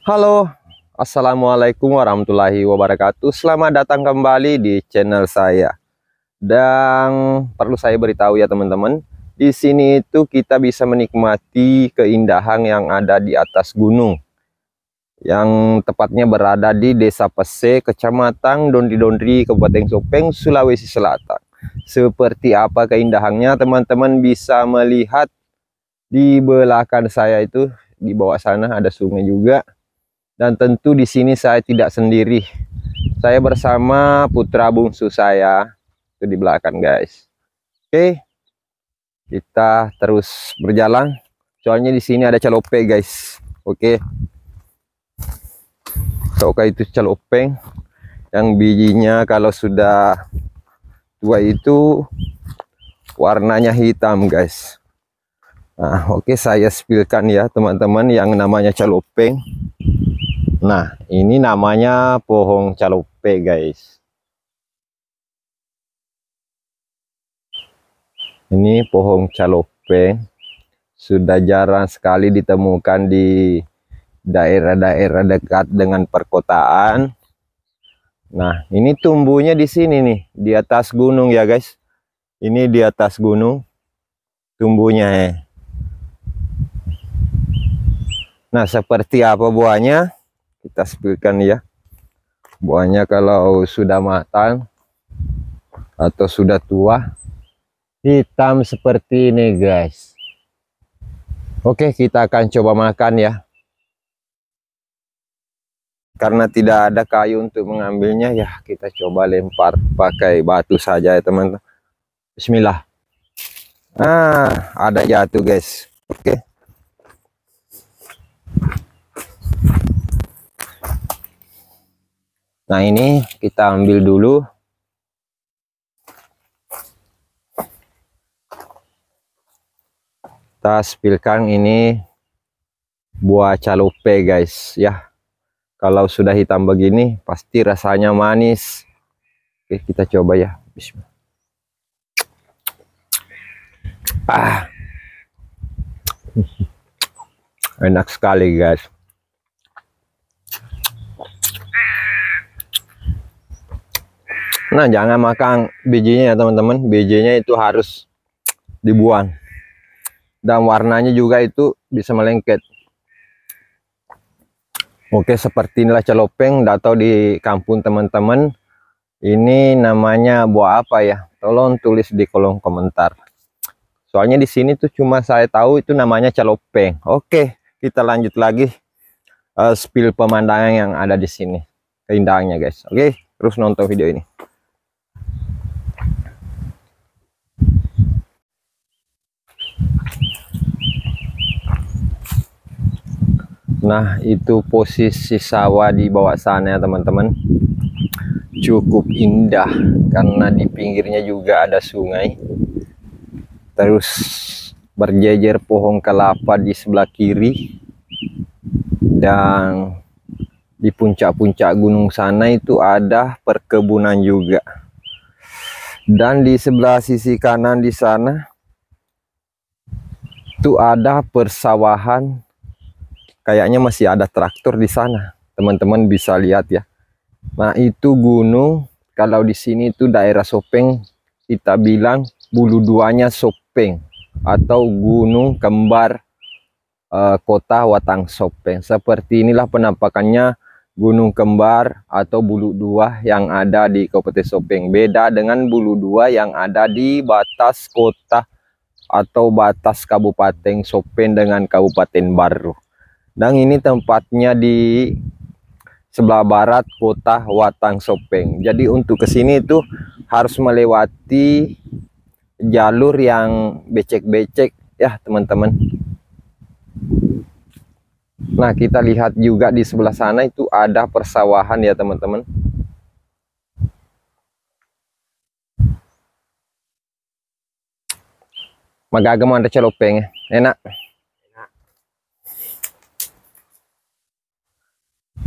Halo, assalamualaikum warahmatullahi wabarakatuh. Selamat datang kembali di channel saya. Dan perlu saya beritahu ya teman-teman, di sini itu kita bisa menikmati keindahan yang ada di atas gunung, yang tepatnya berada di Desa Pese, Kecamatan Dondri-Dondri, Kabupaten Sopeng, Sulawesi Selatan. Seperti apa keindahannya, teman-teman bisa melihat di belakang saya itu, di bawah sana ada sungai juga. Dan tentu di sini saya tidak sendiri. Saya bersama putra bungsu saya itu di belakang, guys. Oke, kita terus berjalan. Soalnya di sini ada calope, guys. Oke. Taukah itu calopeng yang bijinya kalau sudah tua itu warnanya hitam, guys. Nah, oke, saya spillkan ya teman-teman yang namanya calopeng. Nah, ini namanya pohon calope, guys. Ini pohon calope sudah jarang sekali ditemukan di daerah-daerah dekat dengan perkotaan. Nah, ini tumbuhnya di sini nih, di atas gunung ya, guys. Ini di atas gunung tumbuhnya ya. Nah, seperti apa buahnya? Kita spillkan ya. Buahnya kalau sudah matang atau sudah tua, hitam seperti ini, guys. Oke, kita akan coba makan ya. Karena tidak ada kayu untuk mengambilnya, ya kita coba lempar pakai batu saja ya teman-teman. Bismillah. Nah, ada jatuh, guys. Oke. Nah, ini kita ambil dulu. Kita spillkan ini buah calope, guys ya. Kalau sudah hitam begini pasti rasanya manis. Oke, kita coba ya. Bismillah. Enak sekali, guys. Nah, jangan makan bijinya ya teman-teman. Bijinya itu harus dibuang. Dan warnanya juga itu bisa melengket. Oke, seperti inilah celopeng. Atau di kampung teman-teman ini namanya buah apa ya? Tolong tulis di kolom komentar. Soalnya di sini tuh cuma saya tahu itu namanya celopeng. Oke, kita lanjut lagi spill pemandangan yang ada di sini. Keindahannya, guys. Oke, terus nonton video ini. Nah, itu posisi sawah di bawah sana ya teman-teman. Cukup indah karena di pinggirnya juga ada sungai. Terus berjejer pohon kelapa di sebelah kiri. Dan di puncak-puncak gunung sana itu ada perkebunan juga. Dan di sebelah sisi kanan di sana itu ada persawahan. Kayaknya masih ada traktor di sana. Teman-teman bisa lihat ya. Nah, itu gunung. Kalau di sini itu daerah Sopeng, kita bilang bulu duanya Sopeng atau gunung kembar kota Watang Sopeng. Seperti inilah penampakannya gunung kembar atau bulu dua yang ada di Kabupaten Sopeng. Beda dengan bulu dua yang ada di batas kota atau batas Kabupaten Sopeng dengan Kabupaten Baru. Dan ini tempatnya di sebelah barat kota Watang Sopeng. Jadi untuk ke sini itu harus melewati jalur yang becek-becek ya teman-teman. Nah, kita lihat juga di sebelah sana itu ada persawahan ya teman-teman. Magagam ada celopeng, enak.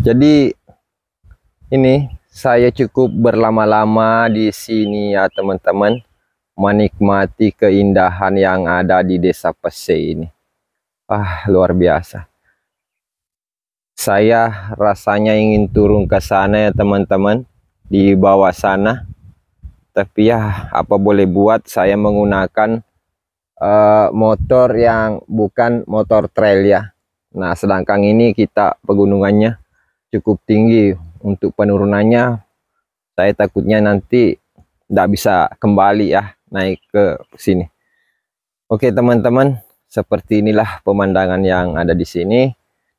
Jadi ini saya cukup berlama-lama di sini ya teman-teman, menikmati keindahan yang ada di Desa Pese ini. Luar biasa. Saya rasanya ingin turun ke sana ya teman-teman, di bawah sana. Tapi ya apa boleh buat, saya menggunakan motor yang bukan motor trail ya. Nah sedangkan ini kita pegunungannya cukup tinggi, untuk penurunannya saya takutnya nanti tidak bisa kembali ya naik ke sini. Oke teman-teman, seperti inilah pemandangan yang ada di sini.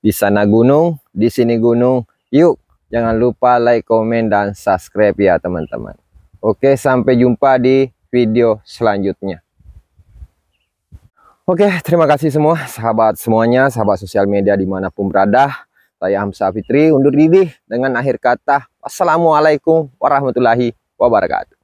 Di sana gunung, di sini gunung. Yuk, jangan lupa like, komen, dan subscribe ya teman-teman. Oke, sampai jumpa di video selanjutnya. Oke, terima kasih semua sahabat semuanya, sahabat sosial media dimanapun berada. Saya Hamzah Fitri undur diri dengan akhir kata wassalamualaikum warahmatullahi wabarakatuh.